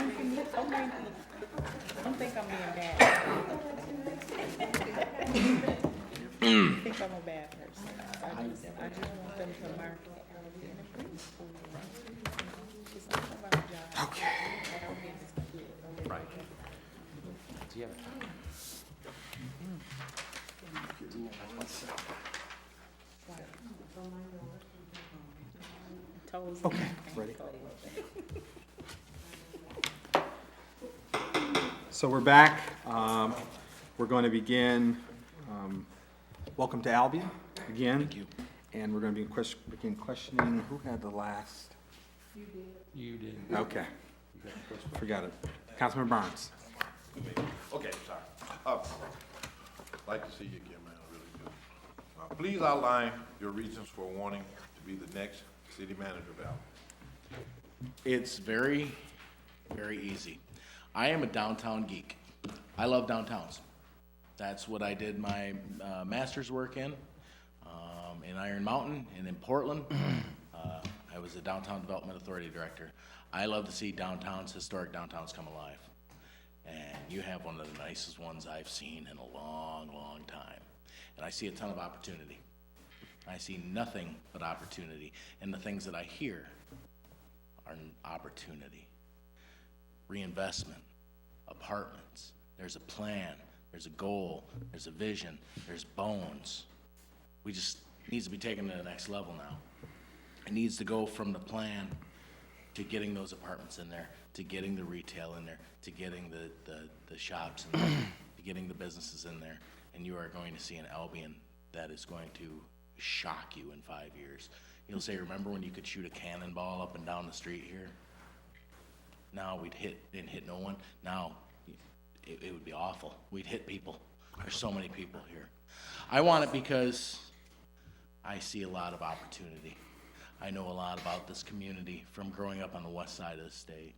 don't think I'm being bad. I think I'm a bad person. I just want them to market Albion and bring school around. It's not about a job. Okay. Albion is good. Right. Do you have Toes. Okay, ready? So we're back. We're going to begin. Welcome to Albion again. Thank you. And we're going to begin questioning. Who had the last? You did. Okay. Forgot it. Councilman Barnes. Okay, sorry. Like to see you again, man, I really do. Please outline your reasons for wanting to be the next city manager of Albion. It's very, very easy. I am a downtown geek. I love downtowns. That's what I did my master's work in Iron Mountain and in Portland. I was a Downtown Development Authority Director. I love to see downtowns, historic downtowns come alive. And you have one of the nicest ones I've seen in a long, long time. And I see a ton of opportunity. I see nothing but opportunity. And the things that I hear are an opportunity. Reinvestment, apartments, there's a plan, there's a goal, there's a vision, there's bones. We just needs to be taken to the next level now. It needs to go from the plan to getting those apartments in there, to getting the retail in there, to getting the shops in there, to getting the businesses in there. And you are going to see an Albion that is going to shock you in 5 years. You'll say, remember when you could shoot a cannonball up and down the street here? Now we'd didn't hit no one. Now it would be awful. We'd hit people. There's so many people here. I want it because I see a lot of opportunity. I know a lot about this community from growing up on the west side of the state.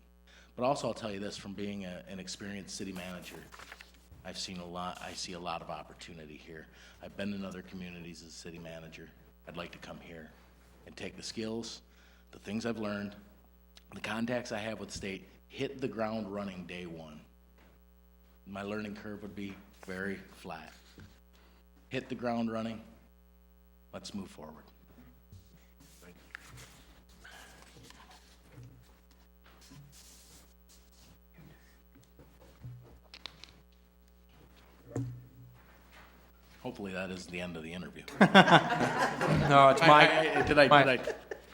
But also I'll tell you this, from being an experienced city manager, I see a lot of opportunity here. I've been in other communities as a city manager. I'd like to come here and take the skills, the things I've learned, the contacts I have with the state, hit the ground running day one. My learning curve would be very flat. Hit the ground running. Let's move forward. Thank you. Hopefully that is the end of the interview. No, it's Mike. Did I?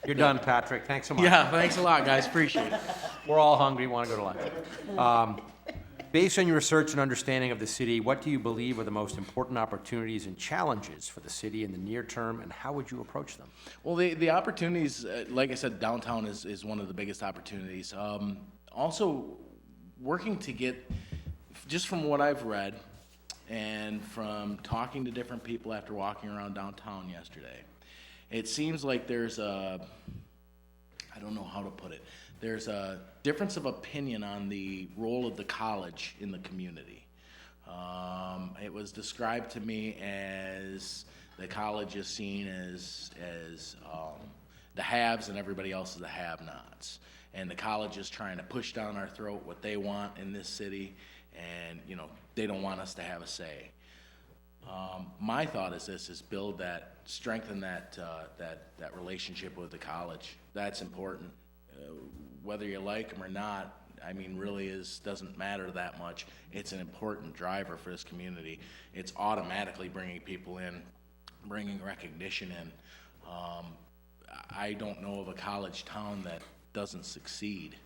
You're done, Patrick. Thanks so much. Yeah, thanks a lot, guys. Appreciate it. We're all hungry, want to go to lunch. Based on your research and understanding of the city, what do you believe are the most important opportunities and challenges for the city in the near term, and how would you approach them? Well, the opportunities, like I said, downtown is one of the biggest opportunities. Also, working to get, just from what I've read and from talking to different people after walking around downtown yesterday, it seems like there's I don't know how to put it, there's a difference of opinion on the role of the college in the community. It was described to me as the college is seen as the haves and everybody else is the have-nots. And the college is trying to push down our throat what they want in this city, and they don't want us to have a say. My thought is strengthen that relationship with the college. That's important. Whether you like them or not, really doesn't matter that much. It's an important driver for this community. It's automatically bringing people in, bringing recognition in. I don't know of a college town that doesn't succeed.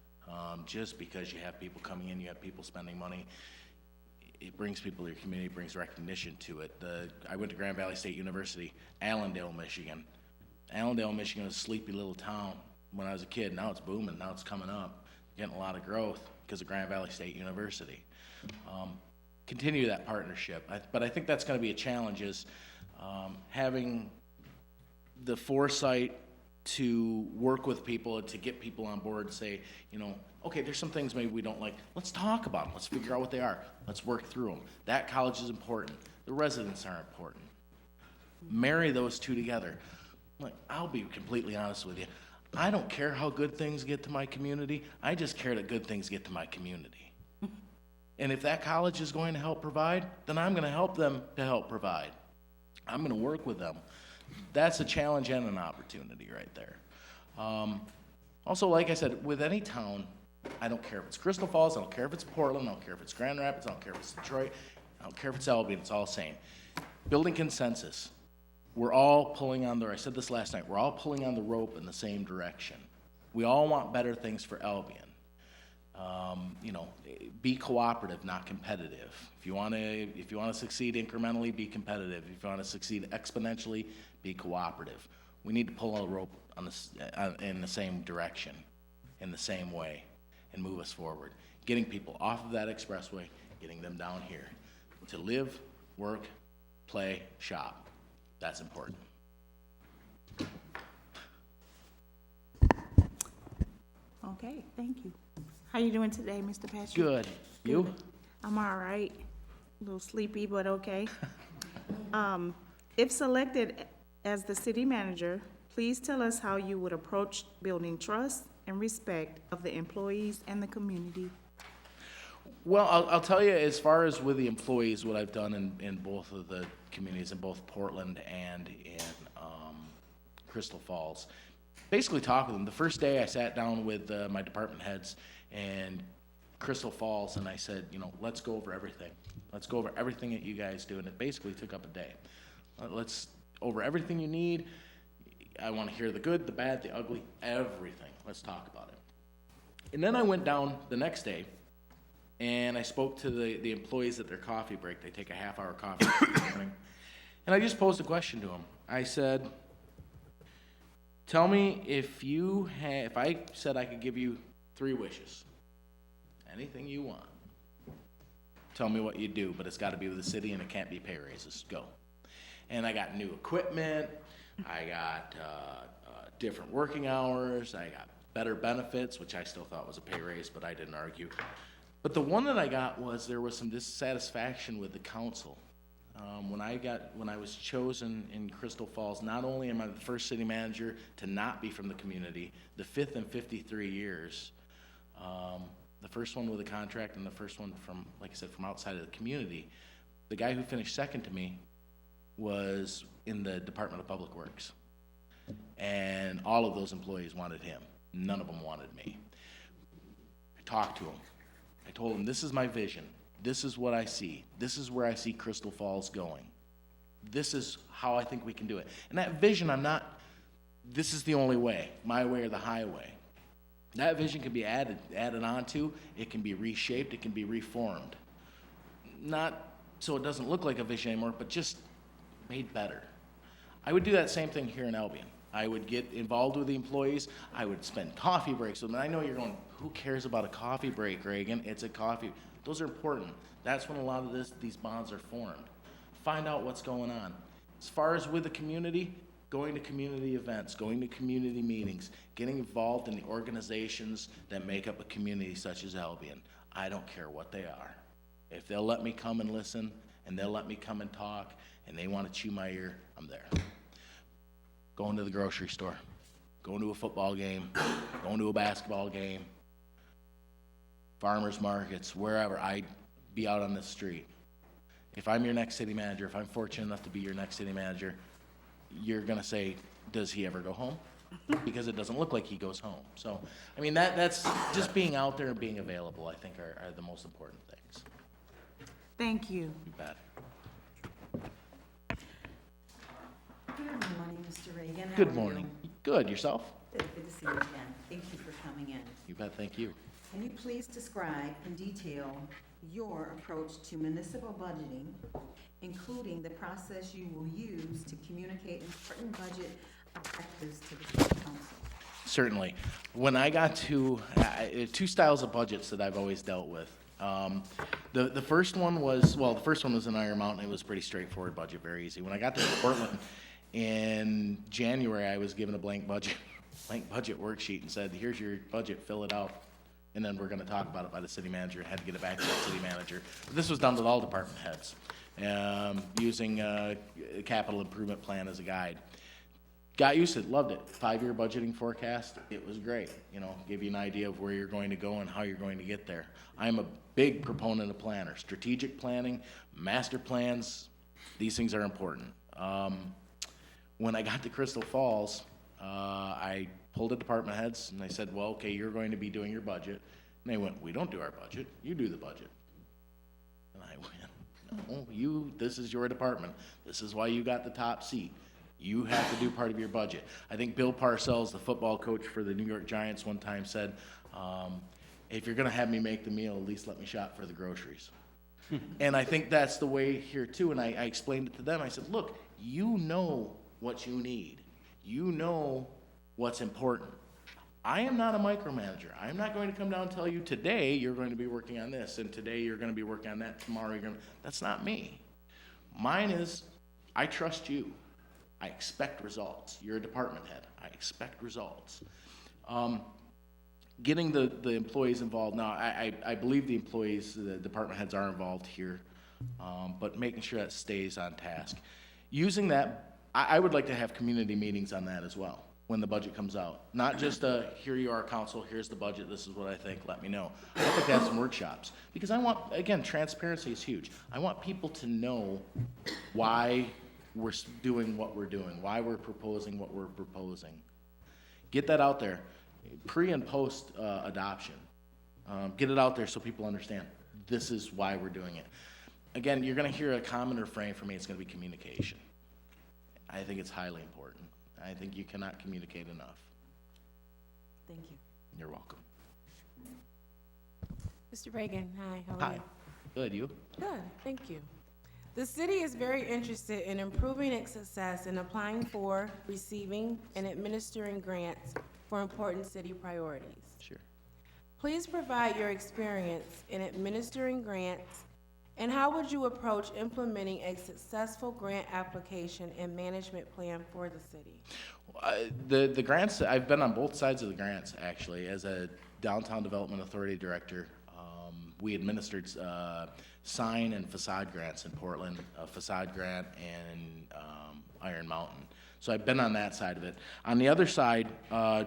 Just because you have people coming in, you have people spending money, it brings people to your community, brings recognition to it. I went to Grand Valley State University, Allendale, Michigan. Allendale, Michigan was a sleepy little town when I was a kid. Now it's booming, now it's coming up, getting a lot of growth because of Grand Valley State University. Continue that partnership. But I think that's going to be a challenge, is having the foresight to work with people, to get people on board, say, okay, there's some things maybe we don't like. Let's talk about them. Let's figure out what they are. Let's work through them. That college is important. The residents are important. Marry those two together. I'll be completely honest with you. I don't care how good things get to my community. I just care that good things get to my community. And if that college is going to help provide, then I'm going to help them to help provide. I'm going to work with them. That's a challenge and an opportunity right there. Also, like I said, with any town, I don't care if it's Crystal Falls, I don't care if it's Portland, I don't care if it's Grand Rapids, I don't care if it's Detroit, I don't care if it's Albion, it's all the same. Building consensus. We're all pulling on I said this last night, we're all pulling on the rope in the same direction. We all want better things for Albion. Be cooperative, not competitive. If you want to succeed incrementally, be competitive. If you want to succeed exponentially, be cooperative. We need to pull on the rope in the same direction, in the same way, and move us forward. Getting people off of that expressway, getting them down here to live, work, play, shop. That's important. Okay, thank you. How you doing today, Mr. Patrick? Good. You? Good. I'm all right. A little sleepy, but okay. If selected as the city manager, please tell us how you would approach building trust and respect of the employees and the community. Well, I'll tell you, as far as with the employees, what I've done in both of the communities, in both Portland and in Crystal Falls, basically talk with them. The first day I sat down with my department heads in Crystal Falls, and I said, let's go over everything. Let's go over everything that you guys do, and it basically took up a day. Let's over everything you need. I want to hear the good, the bad, the ugly, everything. Let's talk about it. And then I went down the next day, and I spoke to the employees at their coffee break. They take a half-hour coffee break in the morning. And I just posed a question to them. I said, tell me if I said I could give you 3 wishes, anything you want, tell me what you do, but it's got to be with the city and it can't be pay raises. Go. And I got new equipment. I got different working hours. I got better benefits, which I still thought was a pay raise, but I didn't argue. But the one that I got was there was some dissatisfaction with the council. When I was chosen in Crystal Falls, not only am I the first city manager to not be from the community, the 5th in 53 years, the first one with a contract and the first one from, like I said, from outside of the community. The guy who finished second to me was in the Department of Public Works. And all of those employees wanted him. None of them wanted me. I talked to him. I told him, this is my vision. This is what I see. This is where I see Crystal Falls going. This is how I think we can do it. And that vision, this is the only way, my way or the highway. That vision can be added onto, it can be reshaped, it can be reformed. Not so it doesn't look like a vision anymore, but just made better. I would do that same thing here in Albion. I would get involved with the employees. I would spend coffee breaks with them. I know you're going, who cares about a coffee break, Reagan? It's a coffee. Those are important. That's when a lot of these bonds are formed. Find out what's going on. As far as with the community, going to community events, going to community meetings, getting involved in the organizations that make up a community such as Albion. I don't care what they are. If they'll let me come and listen, and they'll let me come and talk, and they want to chew my ear, I'm there. Going to the grocery store, going to a football game, going to a basketball game, farmers markets, wherever. I'd be out on the street. If I'm your next city manager, if I'm fortunate enough to be your next city manager, you're going to say, does he ever go home? Because it doesn't look like he goes home. So, I mean, that's just being out there and being available, I think, are the most important things. Thank you. You bet. Good morning, Mr. Reagan. How Good are morning. you? Good. Yourself? Good to see you again. Thank you for coming in. You bet. Thank you. Can you please describe in detail your approach to municipal budgeting, including the process you will use to communicate important budget objectives to the city council? Certainly. When I got to 2 styles of budgets that I've always dealt with. The first one was in Iron Mountain. It was a pretty straightforward budget, very easy. When I got to Portland in January, I was given a blank budget worksheet and said, here's your budget, fill it out. And then we're going to talk about it by the city manager. I had to get it back to the city manager. This was done with all department heads, using a capital improvement plan as a guide. got used to it, loved it. 5-year budgeting forecast, it was great. You know, give you an idea of where you're going to go and how you're going to get there. I'm a big proponent of planners, strategic planning, master plans. These things are important. When I got to Crystal Falls, I pulled the department heads and I said, well, okay, you're going to be doing your budget. And they went, we don't do our budget, you do the budget. And I went, no, this is your department. This is why you got the top seat. You have to do part of your budget. I think Bill Parcells, the football coach for the New York Giants, one time said, if you're gonna have me make the meal, at least let me shop for the groceries. And I think that's the way here too, and I explained it to them. I said, look, you know what you need. You know what's important. I am not a micromanager. I'm not going to come down and tell you today you're going to be working on this, and today you're gonna be working on that, tomorrow you're gonna, that's not me. Mine is, I trust you. I expect results. You're a department head. I expect results. Getting the employees involved. Now, I believe the employees, the department heads are involved here, but making sure that stays on task. Using that, I would like to have community meetings on that as well when the budget comes out. Not just here you are, council, here's the budget, this is what I think, let me know. I'd like to have some workshops because I want, again, transparency is huge. I want people to know why we're doing what we're doing, why we're proposing what we're proposing. Get that out there, pre and post adoption. Get it out there so people understand this is why we're doing it. Again, you're gonna hear a common refrain from me, it's gonna be communication. I think it's highly important. I think you cannot communicate enough. Thank you. You're welcome. Mr. Reagan, hi, how are Hi. you? Good, you? Good, thank you. The city is very interested in improving its success in applying for, receiving, and administering grants for important city priorities. Sure. Please provide your experience in administering grants, and how would you approach implementing a successful grant application and management plan for the city? The grants, I've been on both sides of the grants, actually. As a Downtown Development Authority Director, we administered sign and facade grants in Portland, a facade grant in Iron Mountain. So I've been on that side of it. On the other side,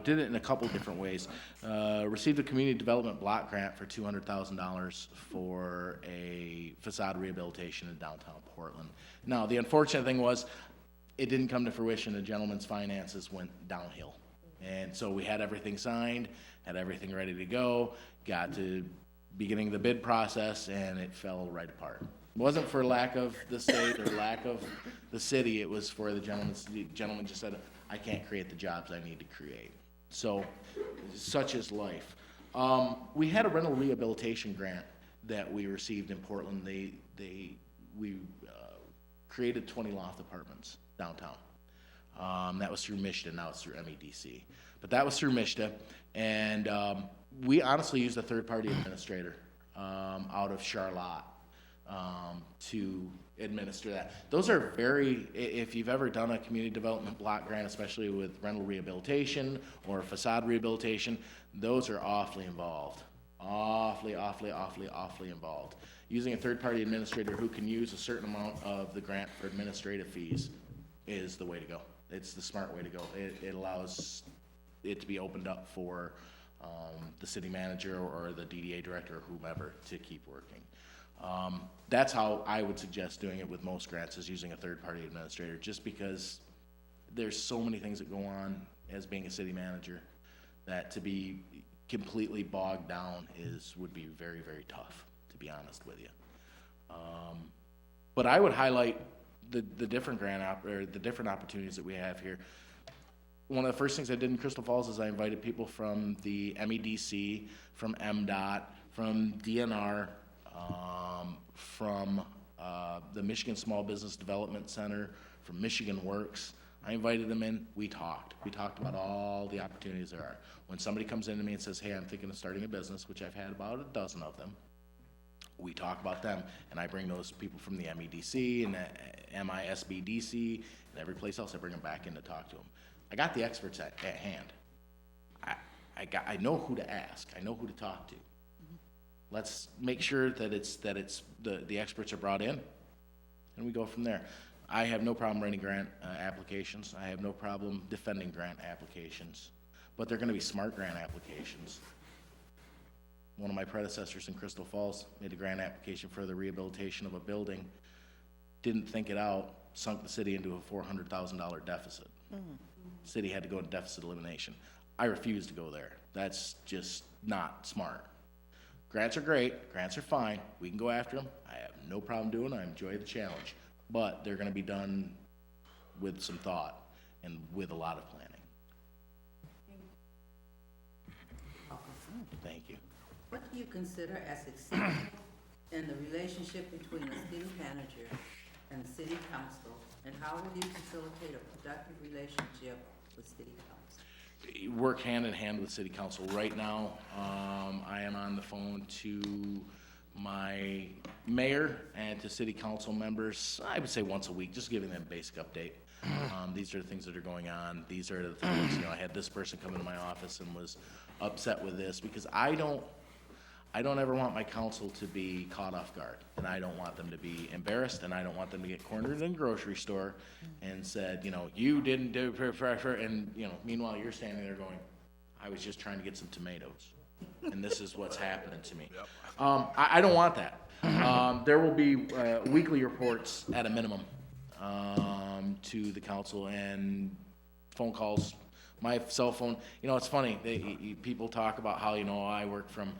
did it in a couple different ways. Received a community development block grant for $200,000 for a facade rehabilitation in downtown Portland. Now, the unfortunate thing was, it didn't come to fruition. The gentleman's finances went downhill. And so we had everything signed, had everything ready to go, got to beginning of the bid process, and it fell right apart. It wasn't for lack of the state or lack of the city, it was for the gentleman just said, I can't create the jobs I need to create. So, such is life. We had a rental rehabilitation grant that we received in Portland. We created 20 loft apartments downtown. That was through MISTA, now it's through MEDC. But that was through MISTA, and we honestly used a third-party administrator out of Charlotte to administer that. Those are if you've ever done a community development block grant, especially with rental rehabilitation or facade rehabilitation, those are awfully involved. Awfully involved. Using a third-party administrator who can use a certain amount of the grant for administrative fees is the way to go. It's the smart way to go. It allows it to be opened up for the city manager or the DDA director or whomever to keep working. That's how I would suggest doing it with most grants, is using a third-party administrator, just because there's so many things that go on as being a city manager that to be completely bogged down would be very, very tough, to be honest with you. But I would highlight the different the different opportunities that we have here. One of the first things I did in Crystal Falls is I invited people from the MEDC, from MDOT, from DNR, from the Michigan Small Business Development Center, from Michigan Works. I invited them in, we talked. We talked about all the opportunities there are. When somebody comes in to me and says, hey, I'm thinking of starting a business, which I've had about a dozen of them, we talk about them, and I bring those people from the MEDC and the MISBDC and every place else, I bring them back in to talk to them. I got the experts at hand. I know who to ask. I know who to talk to. Let's make sure that the experts are brought in, and we go from there. I have no problem writing grant applications. I have no problem defending grant applications, but they're gonna be smart grant applications. One of my predecessors in Crystal Falls made a grant application for the rehabilitation of a building, didn't think it out, sunk the city into a $400,000 deficit. City had to go into deficit elimination. I refuse to go there. That's just not smart. Grants are great, grants are fine, we can go after them, I have no problem doing it, I enjoy the challenge. But they're gonna be done with some thought and with a lot of planning. Thank you. What do you consider as successful in the relationship between the city manager and the city council, and how will you facilitate a productive relationship with city council? Work hand in hand with city council. Right now, I am on the phone to my mayor and to city council members, I would say once a week, just giving them a basic update. These are the things that are going on. These are the things, I had this person come into my office and was upset with this, because I don't ever want my council to be caught off guard, and I don't want them to be embarrassed, and I don't want them to get cornered in the grocery store and said, you didn't do, and, meanwhile, you're standing there going, I was just trying to get some tomatoes, and this is what's happening to me. I don't want that. There will be weekly reports at a minimum to the council, and phone calls. My cell phone, it's funny, people talk about how, I work from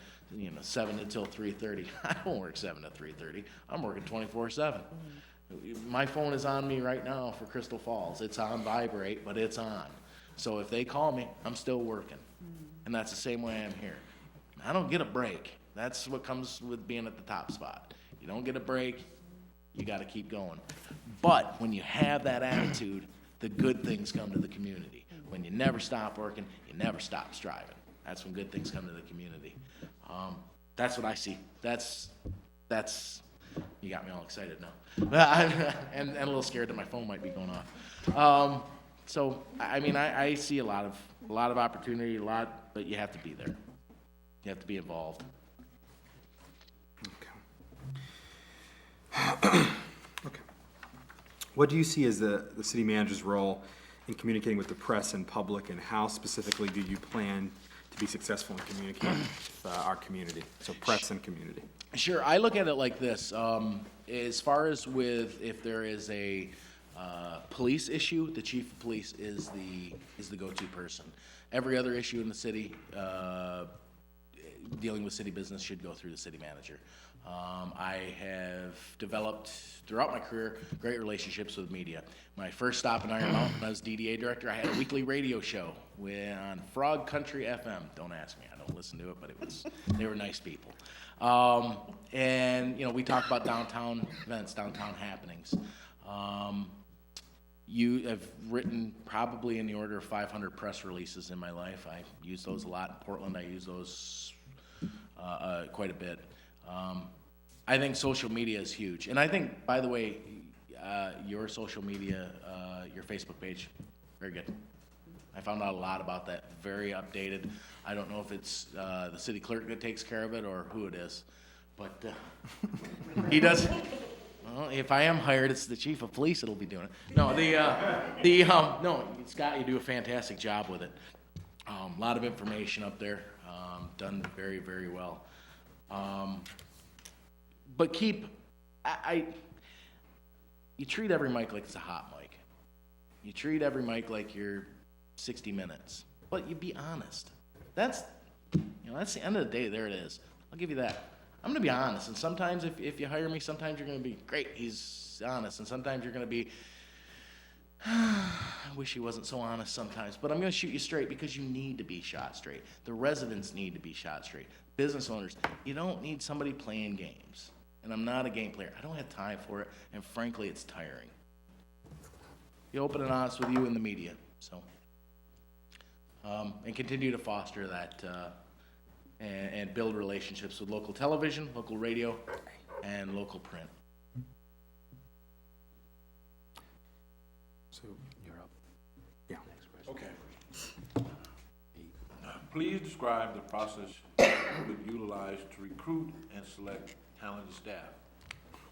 7 until 3:30. I don't work 7 to 3:30. I'm working 24/7. My phone is on me right now for Crystal Falls. It's on vibrate, but it's on. So if they call me, I'm still working. And that's the same way I'm here. I don't get a break. That's what comes with being at the top spot. You don't get a break, you gotta keep going. But when you have that attitude, the good things come to the community. When you never stop working, you never stop striving. That's when good things come to the community. That's what I see. That's, you got me all excited now. and a little scared that my phone might be going off. So, I see a lot of opportunity, but you have to be there. You have to be involved. Okay. What do you see as the city manager's role in communicating with the press and public, and how specifically do you plan to be successful in communicating with our community, so press and community? Sure, I look at it like this. As far as if there is a police issue, the chief of police is the go-to person. Every other issue in the city, dealing with city business, should go through the city manager. I have developed, throughout my career, great relationships with media. When I first stopped in Iron Mountain, I was DDA director. I had a weekly radio show on Frog Country FM. Don't ask me, I don't listen to it, but they were nice people. And we talk about downtown events, downtown happenings. You have written probably in the order of 500 press releases in my life. I use those a lot in Portland. I use those quite a bit. I think social media is huge. And I think, by the way, your social media, your Facebook page, very good. I found out a lot about that, very updated. I don't know if it's the city clerk that takes care of it or who it is, but he does. Well, if I am hired, it's the chief of police that'll be doing it. No, no, Scott, you do a fantastic job with it. A lot of information up there, done very, very well. But you treat every mic like it's a hot mic. You treat every mic like you're 60 Minutes, but you be honest. That's the end of the day. There it is. I'll give you that. I'm gonna be honest, and sometimes if you hire me, sometimes you're gonna be great. He's honest, and sometimes you're gonna be. I wish he wasn't so honest sometimes, but I'm gonna shoot you straight because you need to be shot straight. The residents need to be shot straight. Business owners, you don't need somebody playing games. And I'm not a game player. I don't have time for it, and frankly, it's tiring. Be open and honest with you in the media, so. And continue to foster that, and build relationships with local television, local radio, and local print. So, you're up. Yeah. Okay. Please describe the process you would utilize to recruit and select talented staff.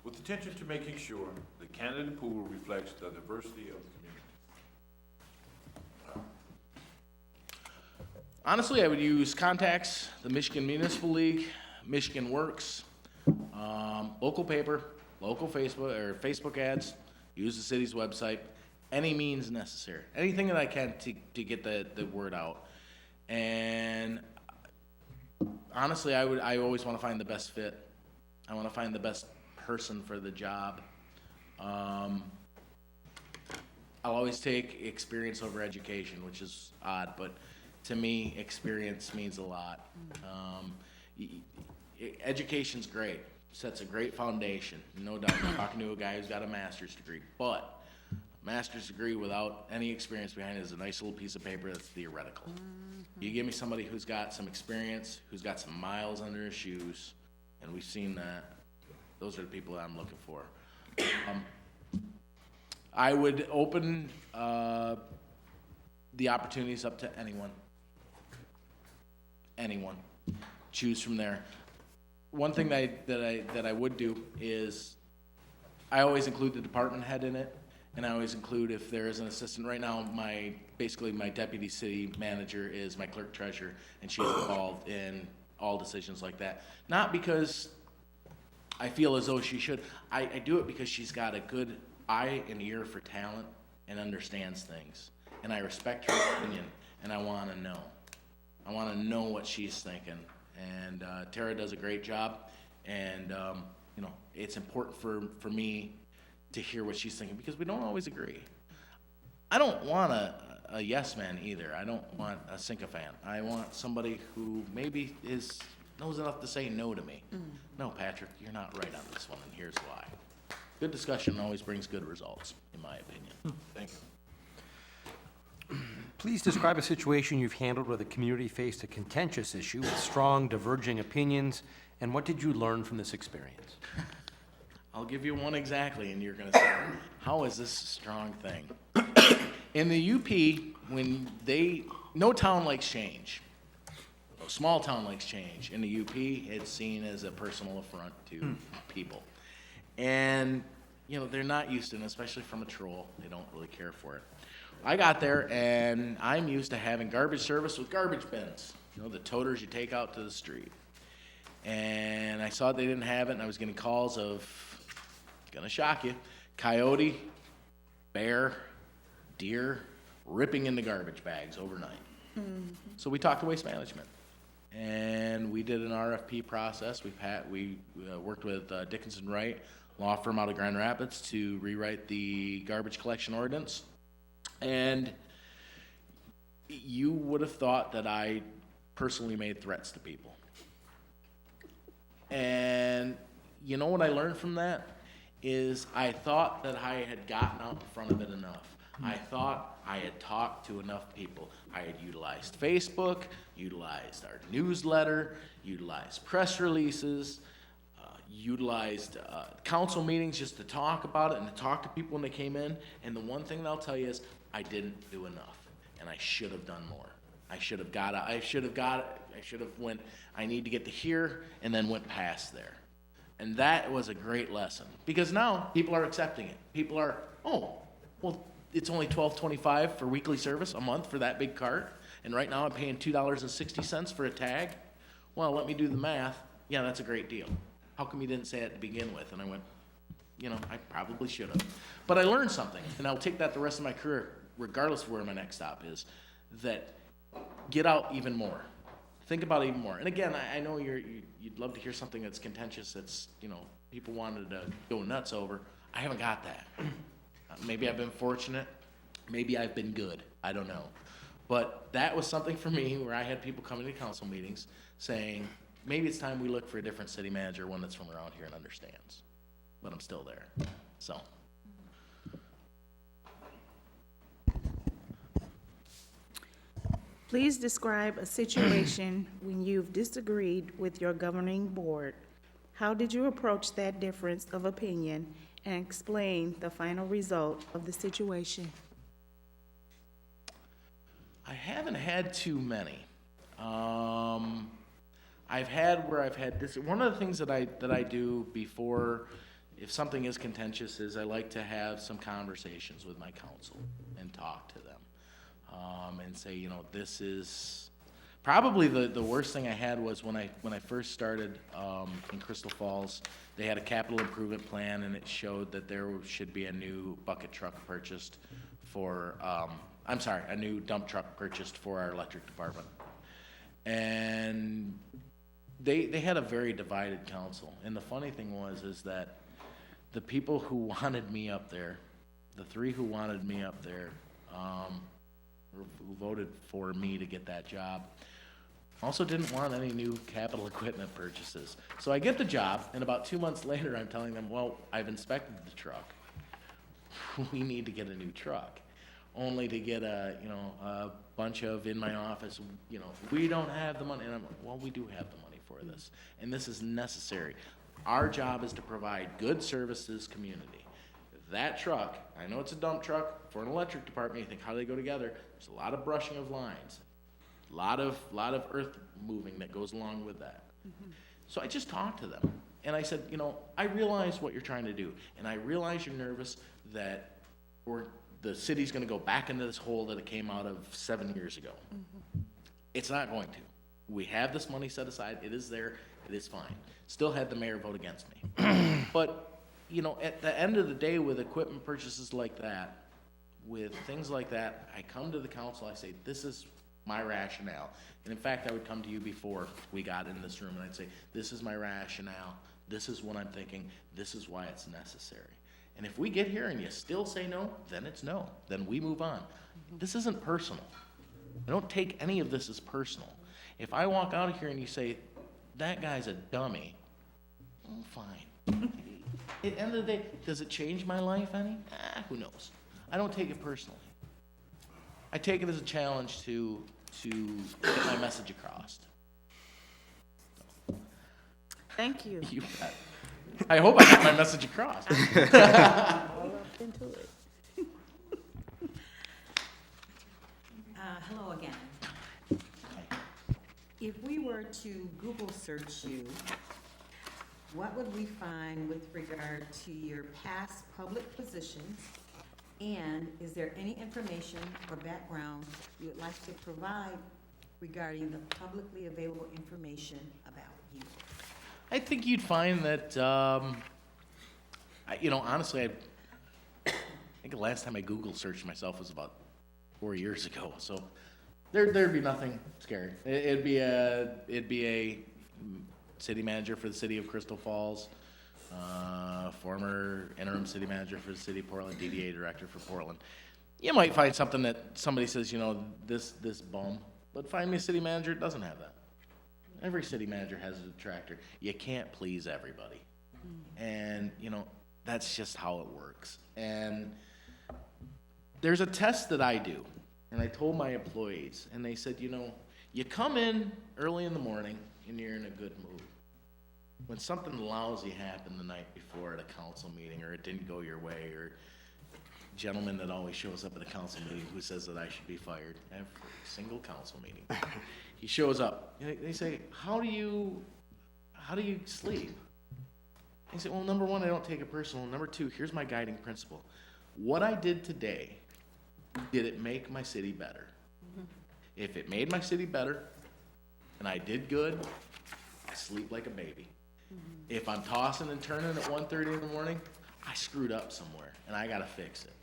with attention to making sure the candidate pool reflects the diversity of the community. Honestly, I would use contacts, the Michigan Municipal League, Michigan Works, local paper, local Facebook ads, use the city's website, any means necessary, anything that I can to get the word out. And honestly, I always want to find the best fit. I want to find the best person for the job. I'll always take experience over education, which is odd, but to me, experience means a lot. Education's great, sets a great foundation, no doubt. I'm talking to a guy who's got a master's degree, but a master's degree without any experience behind it is a nice little piece of paper that's theoretical. You give me somebody who's got some experience, who's got some miles under his shoes, and we've seen that. Those are the people that I'm looking for. I would open the opportunities up to anyone. Anyone. Choose from there. One thing that I would do is I always include the department head in it, and I always include if there is an assistant. Right now, basically my deputy city manager is my clerk treasurer, and she's involved in all decisions like that. Not because I feel as though she should. I do it because she's got a good eye and ear for talent and understands things. And I respect her opinion, and I want to know. I want to know what she's thinking. And Tara does a great job, and it's important for me to hear what she's thinking because we don't always agree. I don't want a yes man either. I don't want a sycophant. I want somebody who maybe knows enough to say no to me. No, Patrick, you're not right on this one, and here's why. Good discussion always brings good results, in my opinion. Thank you. Please describe a situation you've handled where the community faced a contentious issue with strong diverging opinions, and what did you learn from this experience? I'll give you one exactly, and you're going to say, how is this a strong thing? In the UP, no town likes change. No small town likes change. In the UP, it's seen as a personal affront to people. And, they're not used to it, especially from a troll. They don't really care for it. I got there, and I'm used to having garbage service with garbage bins, the toters you take out to the street. And I saw they didn't have it, and I was getting calls of, gonna shock you, coyote, bear, deer, ripping into garbage bags overnight. So we talked to Waste Management, and we did an RFP process. We worked with Dickinson Wright, law firm out of Grand Rapids, to rewrite the garbage collection ordinance. And you would have thought that I personally made threats to people. And you know what I learned from that? Is I thought that I had gotten out in front of it enough. I thought I had talked to enough people. I had utilized Facebook, utilized our newsletter, utilized press releases, utilized council meetings just to talk about it and to talk to people when they came in. And the one thing that I'll tell you is I didn't do enough, and I should have done more. I should have went, I need to get to here, and then went past there. And that was a great lesson, because now people are accepting it. People are, it's only $12.25 for weekly service a month for that big cart, and right now I'm paying $2.60 for a tag. Well, let me do the math. Yeah, that's a great deal. How come you didn't say it to begin with? And I went, I probably should have. But I learned something, and I'll take that the rest of my career, regardless of where my next stop is, that get out even more. Think about it even more. And again, I know you'd love to hear something that's contentious, that's, people wanted to go nuts over. I haven't got that. Maybe I've been fortunate. Maybe I've been good. I don't know. But that was something for me where I had people coming to council meetings saying, maybe it's time we look for a different city manager, one that's from around here and understands. But I'm still there. So. Please describe a situation when you've disagreed with your governing board. How did you approach that difference of opinion and explain the final result of the situation? I haven't had too many. I've had this. One of the things that I do before if something is contentious, is I like to have some conversations with my council and talk to them. And say, you know, this is, probably the worst thing I had was when I first started, in Crystal Falls, they had a capital improvement plan, and it showed that there should be a new bucket truck purchased for, a new dump truck purchased for our electric department. And they had a very divided council, and the funny thing is that the people who wanted me up there, the three who wanted me up there, who voted for me to get that job, also didn't want any new capital equipment purchases. So I get the job, and about 2 months later, I'm telling them, well, I've inspected the truck. We need to get a new truck. Only to get a bunch of, in my office, we don't have the money. And I'm like, well, we do have the money for this, and this is necessary. Our job is to provide good services community. That truck, I know it's a dump truck for an electric department, you think, how do they go together? There's a lot of brushing of lines, a lot of earth moving that goes along with that. So I just talked to them, and I said, I realize what you're trying to do, and I realize you're nervous that the city's gonna go back into this hole that it came out of 7 years ago. It's not going to. We have this money set aside, it is there, it is fine. Still had the mayor vote against me. But, at the end of the day, with equipment purchases like that, with things like that, I come to the council, I say, this is my rationale. And in fact, I would come to you before we got in this room, and I'd say, this is my rationale, this is what I'm thinking, this is why it's necessary. And if we get here and you still say no, then it's no, then we move on. This isn't personal. I don't take any of this as personal. If I walk out of here and you say, that guy's a dummy, well, fine. At the end of the day, does it change my life any? Who knows? I don't take it personally. I take it as a challenge to get my message across. Thank you. You bet. I hope I got my message across. Into it. Hello again. If we were to Google search you, what would we find with regard to your past public positions? And is there any information or background you would like to provide regarding the publicly available information about you? I think you'd find that, honestly, I think the last time I Google searched myself was about 4 years ago. So there'd be nothing scary. It'd be a city manager for the city of Crystal Falls, former interim city manager for the city of Portland, DDA director for Portland. You might find something that somebody says, this bum, but find me a city manager that doesn't have that. Every city manager has a detractor. You can't please everybody. And, that's just how it works. And there's a test that I do, and I told my employees, and they said, you come in early in the morning and you're in a good mood. When something lousy happened the night before at a council meeting, or it didn't go your way, or a gentleman that always shows up at a council meeting who says that I should be fired, every single council meeting. He shows up. They say, how do you sleep? I say, well, number one, I don't take it personal. Number two, here's my guiding principle. What I did today, did it make my city better? If it made my city better, and I did good, I sleep like a baby. If I'm tossing and turning at 1:30 in the morning, I screwed up somewhere, and I gotta fix it.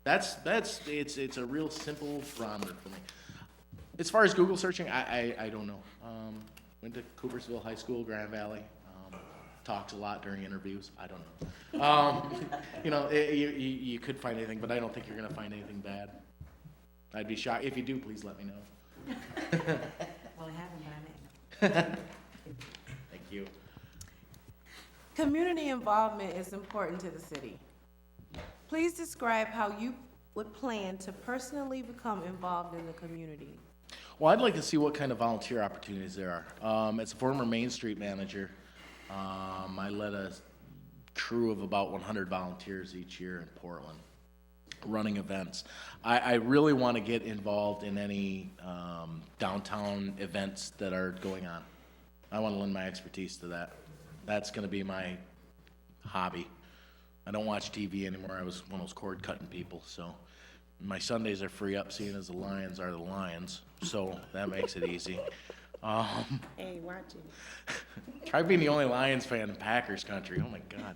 It's a real simple barometer for me. As far as Google searching, I don't know. Went to Coopersville High School, Grand Valley. Talks a lot during interviews. I don't know. You could find anything, but I don't think you're gonna find anything bad. I'd be shocked. If you do, please let me know. Well, I haven't, but I may. Thank you. Community involvement is important to the city. Please describe how you would plan to personally become involved in the community. Well, I'd like to see what kind of volunteer opportunities there are. As a former Main Street manager, I led a crew of about 100 volunteers each year in Portland, running events. I really want to get involved in any downtown events that are going on. I want to lend my expertise to that. That's going to be my hobby. I don't watch TV anymore. I was one of those cord cutting people, so my Sundays are free up, seeing as the Lions are the Lions, so that makes it easy. Hey, watch it. Try being the only Lions fan in Packers country. Oh my God.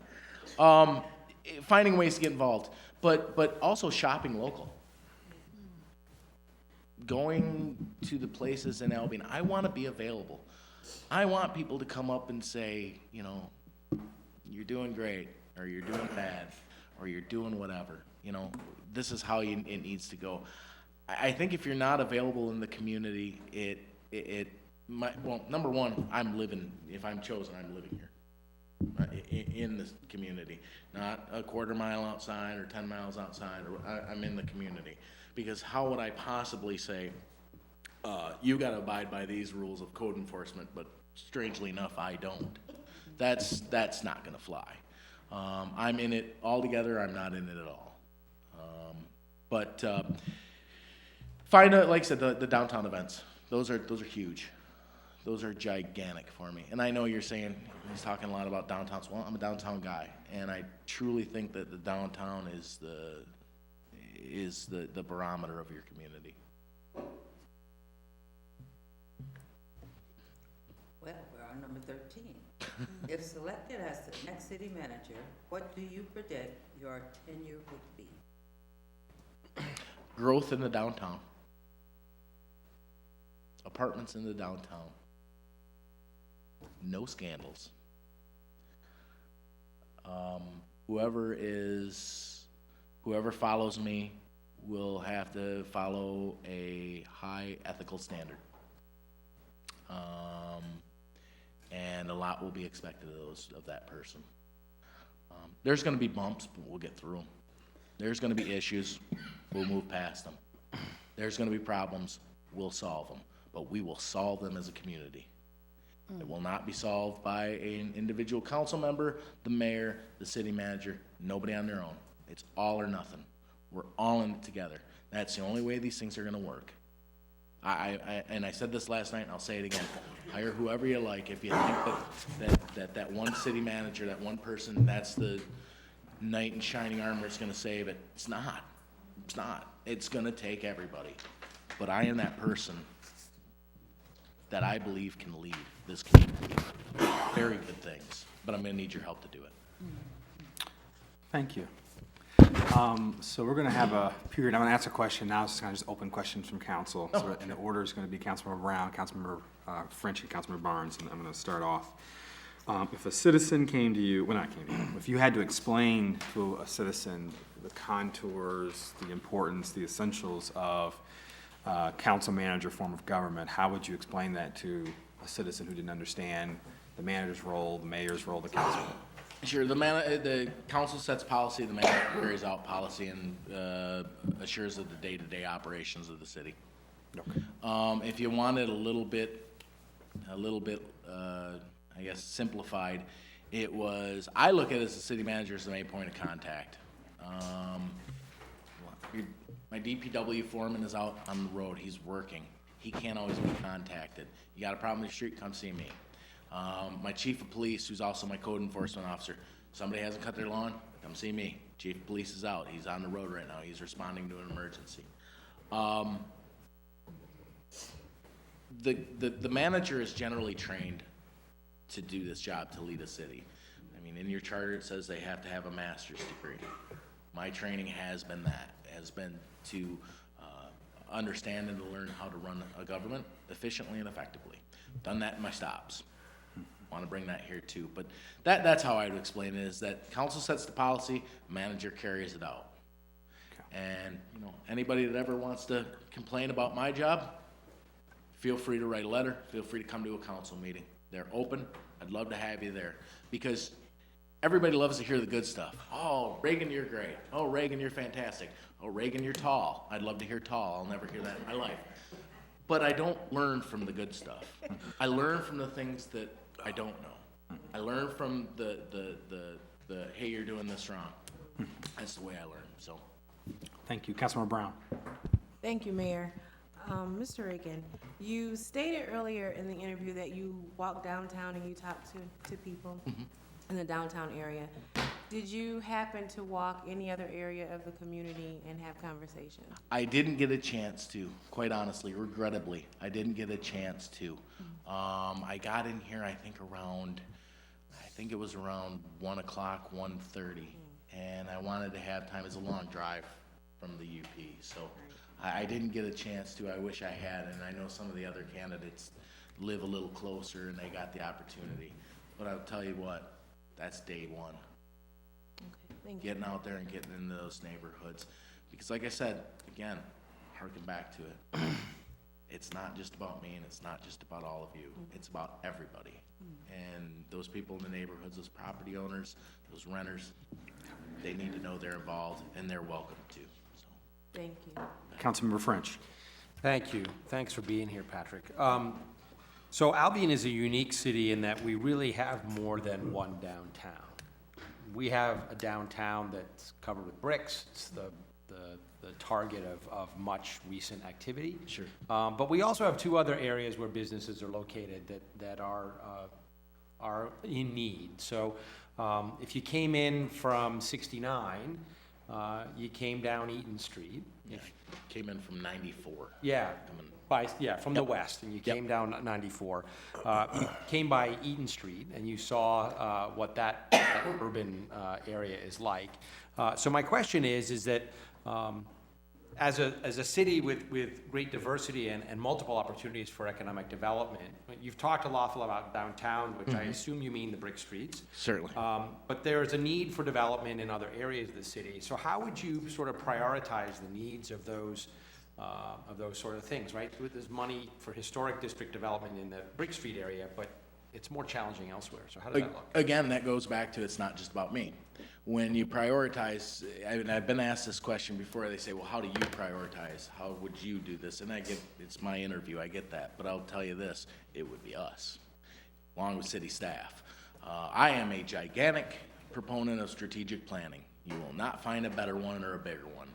Finding ways to get involved, but also shopping local. Going to the places in Albion. I want to be available. I want people to come up and say, you know, you're doing great, or you're doing bad, or you're doing whatever. You know, this is how it needs to go. I think if you're not available in the community, well, number one, if I'm chosen, I'm living here, in this community, not a quarter mile outside or 10 miles outside, or I'm in the community. Because how would I possibly say, you gotta abide by these rules of code enforcement, but strangely enough, I don't. That's not gonna fly. I'm in it altogether, I'm not in it at all. But find out, like I said, the downtown events. Those are huge. Those are gigantic for me. And I know you're saying, he's talking a lot about downtowns. Well, I'm a downtown guy, and I truly think that the downtown is the barometer of your community. Well, we're on number 13. If selected as the next city manager, what do you predict your tenure would be? Growth in the downtown. Apartments in the downtown. No scandals. Whoever follows me will have to follow a high ethical standard. And a lot will be expected of that person. There's gonna be bumps, but we'll get through them. There's gonna be issues, we'll move past them. There's gonna be problems, we'll solve them, but we will solve them as a community. It will not be solved by an individual council member, the mayor, the city manager, nobody on their own. It's all or nothing. We're all in it together. That's the only way these things are gonna work. And I said this last night, and I'll say it again. Hire whoever you like. If you think that one city manager, that one person, that's the knight in shining armor that's gonna save it, it's not. It's not. It's gonna take everybody. But I am that person that I believe can lead this community. Very good things, but I'm gonna need your help to do it. Thank you. So we're gonna have a period, I'm gonna ask a question now, it's kind of just open questions from council. So, and the order is gonna be Councilmember Brown, Councilmember French, and Councilmember Barnes, and I'm gonna start off. If a citizen came to you, well, not came to you, if you had to explain to a citizen the contours, the importance, the essentials of council manager form of government, how would you explain that to a citizen who didn't understand the manager's role, the mayor's role, the council? Sure, the council sets policy, the mayor carries out policy and assures of the day-to-day operations of the city. Okay. If you wanted a little bit, I guess, simplified, I look at it as the city manager as the main point of contact. My DPW foreman is out on the road, he's working. He can't always be contacted. You got a problem in the street, come see me. My chief of police, who's also my code enforcement officer, somebody hasn't cut their lawn, come see me. Chief of police is out, he's on the road right now, he's responding to an emergency. The manager is generally trained to do this job, to lead a city. I mean, in your charter, it says they have to have a master's degree. My training has been to understand and to learn how to run a government efficiently and effectively. Done that in my stops. Want to bring that here too, but that's how I would explain it, is that council sets the policy, manager carries it out. Okay. And, you know, anybody that ever wants to complain about my job, feel free to write a letter, feel free to come to a council meeting. They're open, I'd love to have you there, because everybody loves to hear the good stuff. Oh, Reagan, you're great. Oh, Reagan, you're fantastic. Oh, Reagan, you're tall. I'd love to hear tall, I'll never hear that in my life. But I don't learn from the good stuff. I learn from the things that I don't know. I learn from the hey, you're doing this wrong. That's the way I learn, so. Thank you. Councilmember Brown. Thank you, Mayor. Mr. Reagan, you stated earlier in the interview that you walk downtown and you talk to people. in the downtown area. Did you happen to walk any other area of the community and have conversations? I didn't get a chance to, quite honestly, regrettably. I didn't get a chance to. I got in here, I think it was around 1 o'clock, 1:30. And I wanted to have time, it's a long drive from the UP, so I didn't get a chance to. I wish I had, and I know some of the other candidates live a little closer and they got the opportunity. But I'll tell you what, that's day one. Okay, thank you. Getting out there and getting into those neighborhoods. Because like I said, again, harken back to it. It's not just about me and it's not just about all of you. It's about everybody. And those people in the neighborhoods, those property owners, those renters, they need to know they're involved and they're welcome to. So. Thank you. Councilmember French. Thank you. Thanks for being here, Patrick. So Albion is a unique city in that we really have more than one downtown. We have a downtown that's covered with bricks. It's the target of much recent activity. Sure. But we also have two other areas where businesses are located that are in need. So if you came in from 69, you came down Eaton Street. Yeah. Came in from 94. Yeah, from the Yep. west, and you Yep. came down 94. You came by Eaton Street, and you saw what that urban area is like. So my question is that as a city with great diversity and multiple opportunities for economic development, you've talked a lot about downtown, which I assume you mean the brick streets. Certainly. But there's a need for development in other areas of the city. So how would you sort of prioritize the needs of those sort of things, right? There's money for historic district development in the Brick Street area, but it's more challenging elsewhere. So how does that look? Again, that goes back to it's not just about me. When you prioritize, and I've been asked this question before, they say, well, how do you prioritize? How would you do this? And it's my interview, I get that, but I'll tell you this, it would be us, along with city staff. I am a gigantic proponent of strategic planning. You will not find a better one or a bigger one.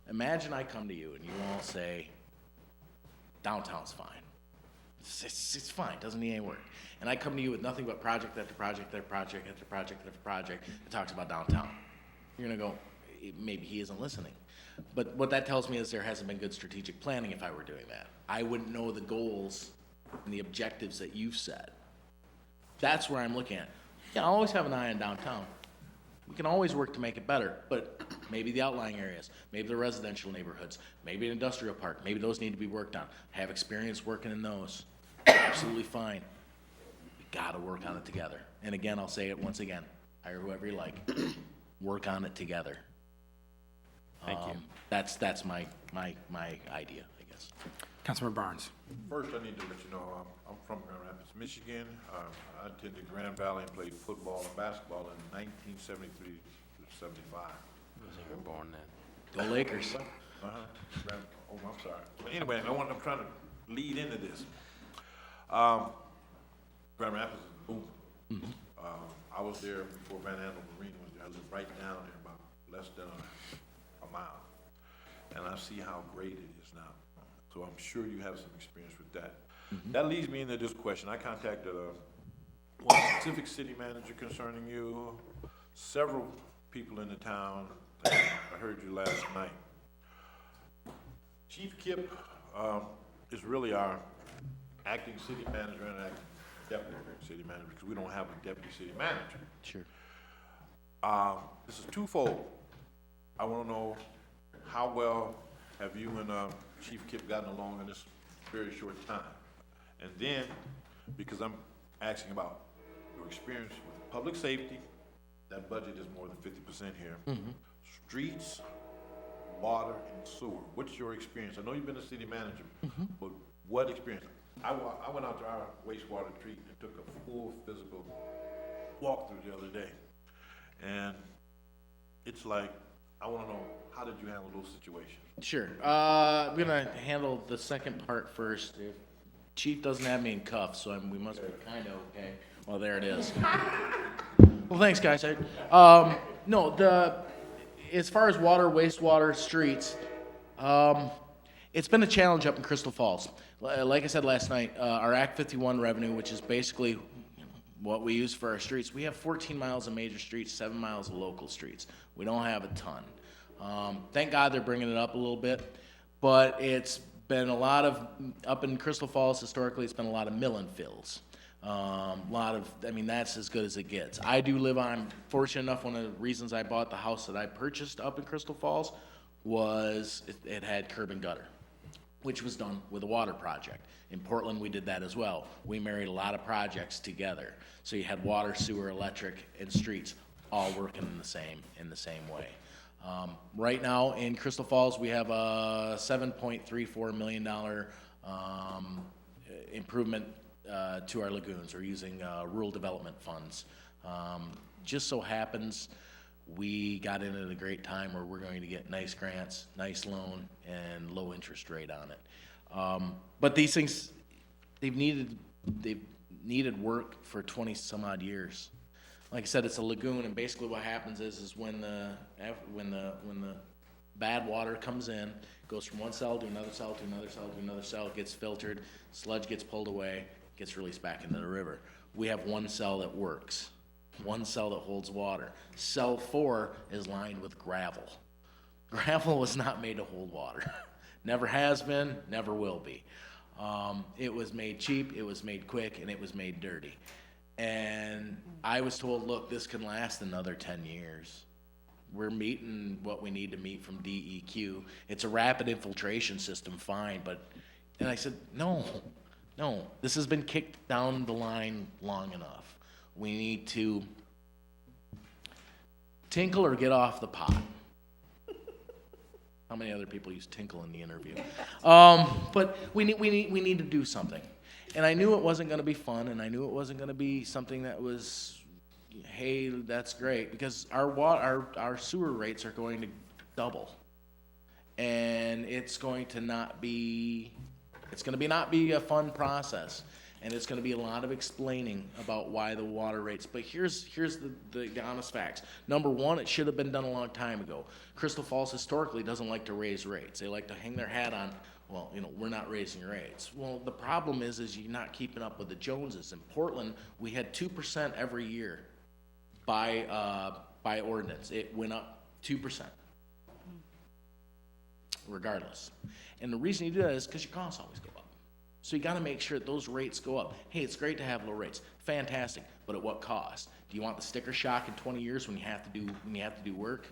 Imagine I come to you and you all say, downtown's fine. It's fine, doesn't need any work. And I come to you with nothing but project after project after project after project after project that talks about downtown. You're gonna go, maybe he isn't listening. But what that tells me is there hasn't been good strategic planning if I were doing that. I wouldn't know the goals and the objectives that you've set. That's where I'm looking at. Yeah, I'll always have an eye on downtown. We can always work to make it better, but maybe the outlying areas, maybe the residential neighborhoods, maybe an industrial park, maybe those need to be worked on. I have experience working in those. Absolutely fine. We gotta work on it together. And again, I'll say it once again, hire whoever you like, work on it together. Thank you. That's my idea, I guess. Councilmember Barnes. First, I need to let you know, I'm from Grand Rapids, Michigan. I attended Grand Valley and played football and basketball in 1973 to 75. I wasn't even born then. Go Lakers. Oh, I'm sorry. But anyway, I'm trying to lead into this. Grand Rapids is booming. I was there before Van Andel Marine was there. I lived right down there, about less than a mile. And I see how great it is now. So I'm sure you have some experience with that. That leads me into this question. I contacted one specific city manager concerning you, several people in the town. I heard you last night. Chief Kip is really our acting city manager and acting deputy city manager because we don't have a deputy city manager. Sure. This is twofold. I want to know how well have you and Chief Kip gotten along in this very short time? And then, because I'm asking about your experience with public safety, that budget is more than 50% here. Streets, water, and sewer. What's your experience? I know you've been a city manager, but what experience? I went out to our wastewater treatment and took a full physical walkthrough the other day. And it's like, I want to know, how did you handle those situations? Sure. I'm gonna handle the second part first. If Chief doesn't have me in cuffs, so we must be kind of okay. Well, there it is. Well, thanks, guys. No, as far as water, wastewater, streets, it's been a challenge up in Crystal Falls. Like I said last night, our Act 51 revenue, which is basically what we use for our streets, we have 14 miles of major streets, 7 miles of local streets. We don't have a ton. Thank God they're bringing it up a little bit, but it's been a lot of, up in Crystal Falls historically, it's been a lot of mill and fills. That's as good as it gets. I'm fortunate enough, one of the reasons I bought the house that I purchased up in Crystal Falls was it had curb and gutter, which was done with a water project. In Portland, we did that as well. We married a lot of projects together. So you had water, sewer, electric, and streets all working in the same way. Right now in Crystal Falls, we have a $7.34 million improvement to our lagoons. We're using rural development funds. Just so happens we got in at a great time where we're going to get nice grants, nice loan, and low interest rate on it. But these things, they've needed work for 20 some odd years. Like I said, it's a lagoon, and basically what happens is when the bad water comes in, goes from one cell to another cell to another cell to another cell, gets filtered, sludge gets pulled away, gets released back into the river. We have one cell that works, one cell that holds water. Cell 4 is lined with gravel. Gravel was not made to hold water. Never has been, never will be. It was made cheap, it was made quick, and it was made dirty. And I was told, look, this can last another 10 years. We're meeting what we need to meet from DEQ. It's a rapid infiltration system, fine, and I said, no, this has been kicked down the line long enough. We need to tinkle or get off the pot. How many other people use tinkle in the interview? But we need to do something. And I knew it wasn't going to be fun, and I knew it wasn't going to be something that was, hey, that's great, because our sewer rates are going to double, and it's going to not be a fun process, and it's going to be a lot of explaining about why the water rates. But here's the honest facts. Number one, it should have been done a long time ago. Crystal Falls historically doesn't like to raise rates. They like to hang their hat on, well, we're not raising rates. Well, the problem is you're not keeping up with the Joneses. In Portland, we had 2% every year by ordinance. It went up 2%, regardless. And the reason you do that is because your costs always go up. So you got to make sure that those rates go up. Hey, it's great to have low rates, fantastic, but at what cost? Do you want the sticker shock in 20 years when you have to do work?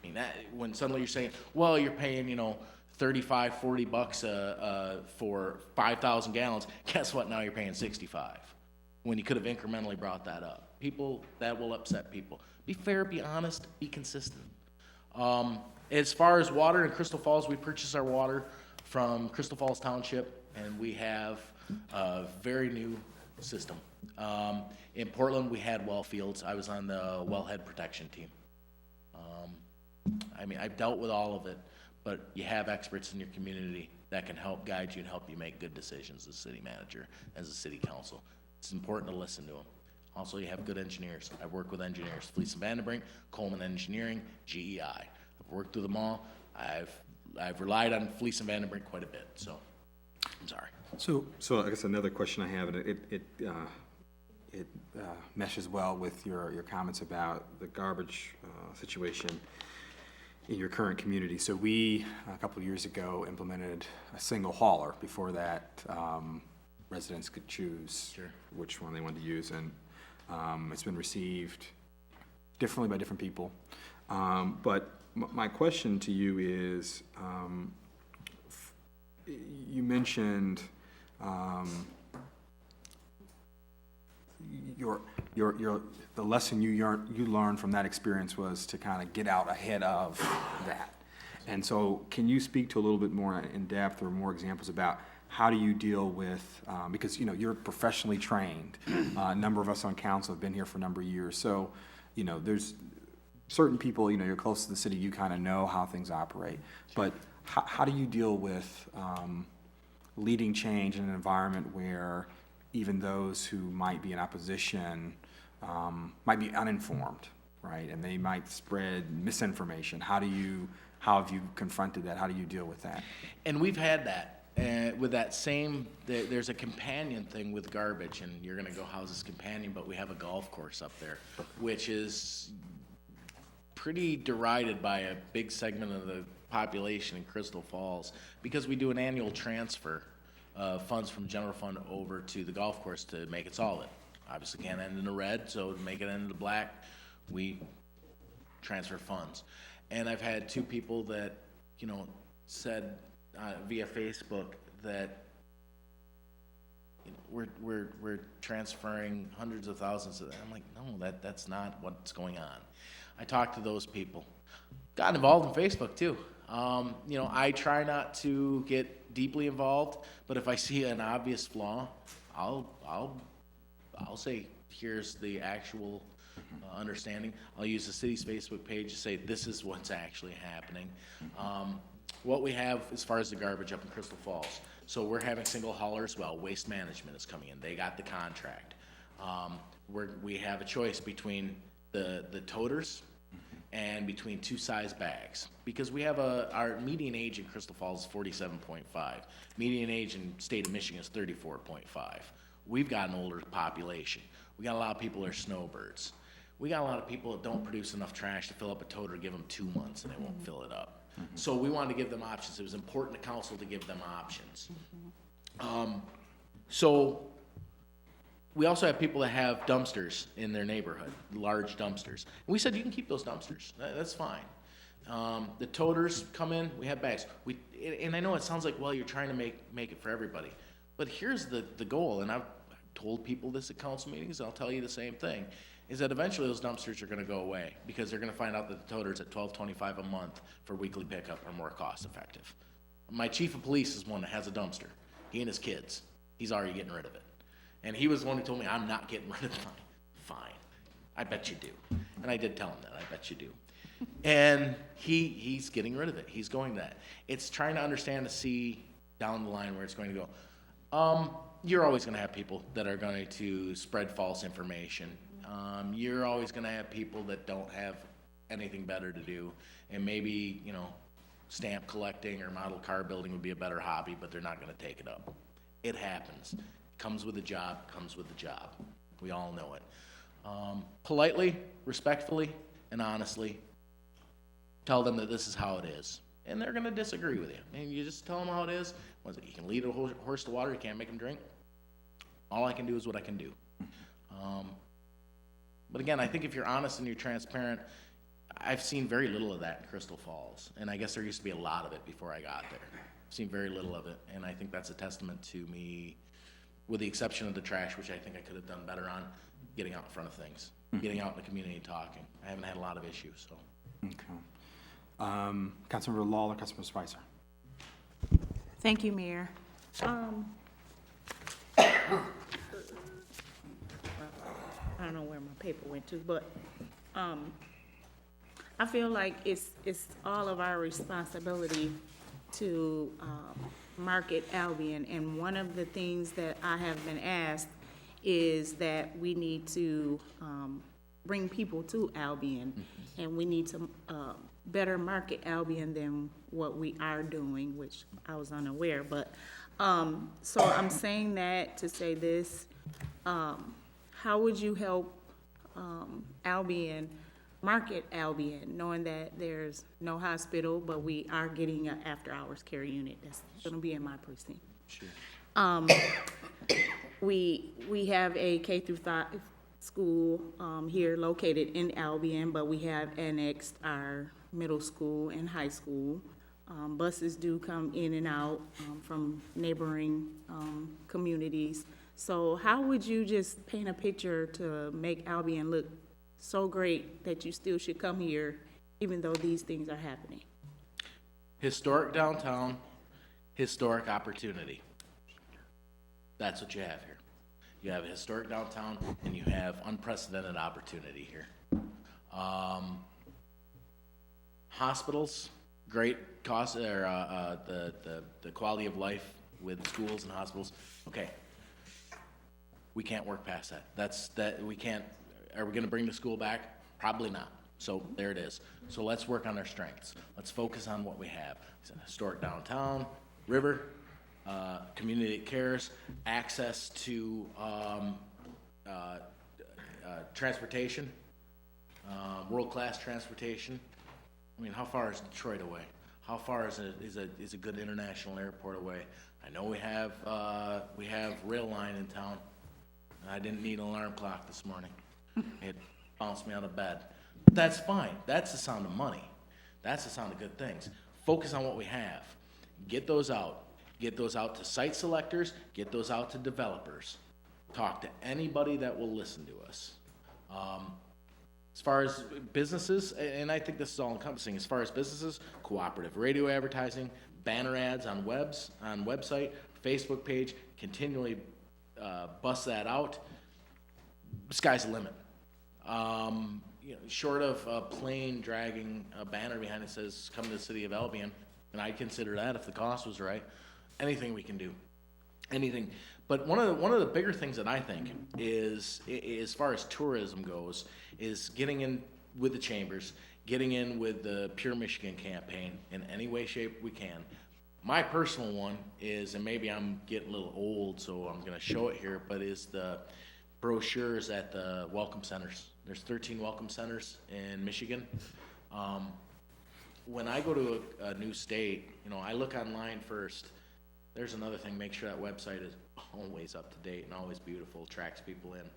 I mean, when suddenly you're saying, well, you're paying, $35, $40 for 5,000 gallons. Guess what? Now you're paying 65 when you could have incrementally brought that up. That will upset people. Be fair, be honest, be consistent. As far as water in Crystal Falls, we purchase our water from Crystal Falls Township, and we have a very new system. In Portland, we had well fields. I was on the wellhead protection team. I've dealt with all of it, but you have experts in your community that can help guide you and help you make good decisions as a city manager, as a city council. It's important to listen to them. Also, you have good engineers. I've worked with engineers, Fleece and Vandenbrink, Coleman Engineering, GEI. I've worked with them all. I've relied on Fleece and Vandenbrink quite a bit, so I'm sorry. So I guess another question I have, and it meshes well with your comments about the garbage situation in your current community. So we, a couple of years ago, implemented a single hauler. Before that, residents could choose which one they wanted to use, and it's been received differently by different people. But my question to you is, you mentioned the lesson you learned from that experience was to kind of get out ahead of that. And so can you speak to a little bit more in depth or more examples about how do you deal with, because you're professionally trained. A number of us on council have been here for a number of years. So, there's certain people, you're close to the city, you kind of know how things operate. But how do you deal with leading change in an environment where even those who might be in opposition might be uninformed, right? And they might spread misinformation. How have you confronted that? How do you deal with that? And we've had that. And with that same, there's a companion thing with garbage, and you're gonna go, how's this companion? But we have a golf course up there, which is pretty derided by a big segment of the population in Crystal Falls, because we do an annual transfer of funds from general fund over to the golf course to make it solid. Obviously can't end in the red, so to make it end in the black, we transfer funds. And I've had two people that, said via Facebook that we're transferring hundreds of thousands of that. I'm like, no, that's not what's going on. I talked to those people. Got involved in Facebook too. I try not to get deeply involved, but if I see an obvious flaw, I'll say, here's the actual understanding. I'll use the city's Facebook page to say, this is what's actually happening. What we have as far as the garbage up in Crystal Falls, so we're having single haulers. Well, Waste Management is coming in. They got the contract. We have a choice between the toters and between two size bags, because we have our median age in Crystal Falls is 47.5. Median age in state of Michigan is 34.5. We've got an older population. We got a lot of people that are snowbirds. We got a lot of people that don't produce enough trash to fill up a toter, give them 2 months and they won't fill it up. So we wanted to give them options. It was important to council to give them options. So we also have people that have dumpsters in their neighborhood, large dumpsters. And we said, you can keep those dumpsters. That's fine. The toters come in, we have bags. And I know it sounds like, well, you're trying to make it for everybody. But here's the goal, and I've told people this at council meetings, and I'll tell you the same thing, is that eventually those dumpsters are gonna go away, because they're gonna find out that the toters at $12.25 a month for weekly pickup are more cost effective. My chief of police is one that has a dumpster. He and his kids, he's already getting rid of it. And he was the one who told me, I'm not getting rid of mine. Fine, I bet you do. And I did tell him that, I bet you do. And he's getting rid of it, he's going to that. It's trying to understand to see down the line where it's going to go. You're always gonna have people that are going to spread false information. You're always gonna have people that don't have anything better to do, and maybe, stamp collecting or model car building would be a better hobby, but they're not gonna take it up. It happens. Comes with the job, comes with the job. We all know it. Politely, respectfully, and honestly, tell them that this is how it is. And they're gonna disagree with you. And you just tell them how it is. Was it, you can lead a horse to water, you can't make him drink. All I can do is what I can do. But again, I think if you're honest and you're transparent, I've seen very little of that in Crystal Falls. And I guess there used to be a lot of it before I got there. I've seen very little of it. And I think that's a testament to me, with the exception of the trash, which I think I could have done better on, getting out in front of things, getting out in the community and talking. I haven't had a lot of issues, so. Okay. Councilmember Lawler, Councilmember Spicer. Thank you, Mayor. I don't know where my paper went to, but I feel like it's all of our responsibility to market Albion, and one of the things that I have been asked is that we need to bring people to Albion, and we need to better market Albion than what we are doing, which I was unaware, but so I'm saying that to say this, how would you help Albion market Albion, knowing that there's no hospital, but we are getting an after-hours care unit that's gonna be in my precinct? Sure. We have a K-5 school here located in Albion, but we have annexed our middle school and high school. Buses do come in and out from neighboring communities. So how would you just paint a picture to make Albion look so great that you still should come here even though these things are happening? Historic downtown, historic opportunity. That's what you have here. You have a historic downtown and you have unprecedented opportunity here. Hospitals, great cost, or the quality of life with schools and hospitals. Okay, we can't work past that. We can't. Are we going to bring the school back? Probably not. So there it is. So let's work on our strengths. Let's focus on what we have. It's a historic downtown, river, community that cares, access to transportation, world-class transportation. I mean, how far is Detroit away? How far is a good international airport away? I know we have rail line in town. I didn't need an alarm clock this morning. It bounced me out of bed. But that's fine. That's the sound of money. That's the sound of good things. Focus on what we have. Get those out. Get those out to site selectors. Get those out to developers. Talk to anybody that will listen to us. As far as businesses, and I think this is all encompassing, as far as businesses, cooperative radio advertising, banner ads on website, Facebook page, continually bust that out. Sky's the limit. Short of a plane dragging a banner behind it says, come to the city of Albion, and I'd consider that if the cost was right, anything we can do. Anything. But one of the bigger things that I think is, as far as tourism goes, is getting in with the chambers, getting in with the Pure Michigan campaign in any way, shape we can. My personal one is, and maybe I'm getting a little old, so I'm going to show it here, but is the brochures at the welcome centers. There's 13 welcome centers in Michigan. When I go to a new state, I look online first. There's another thing, make sure that website is always up to date and always beautiful, attracts people in.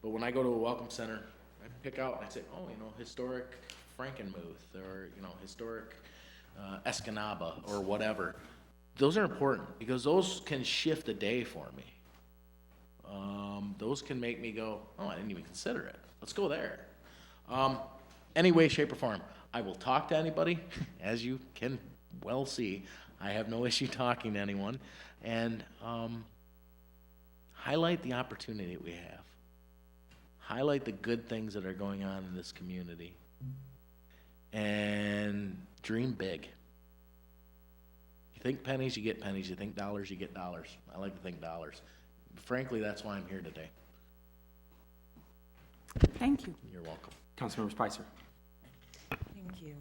But when I go to a welcome center, I pick out and I say, historic Frankenmuth, or, historic Escanaba, or whatever. Those are important because those can shift a day for me. Those can make me go, I didn't even consider it. Let's go there. Any way, shape, or form. I will talk to anybody, as you can well see. I have no issue talking to anyone, and highlight the opportunity that we have. Highlight the good things that are going on in this community, and dream big. You think pennies, you get pennies. You think dollars, you get dollars. I like to think dollars. Frankly, that's why I'm here today. Thank you. You're welcome. Councilmember Spicer. Thank you.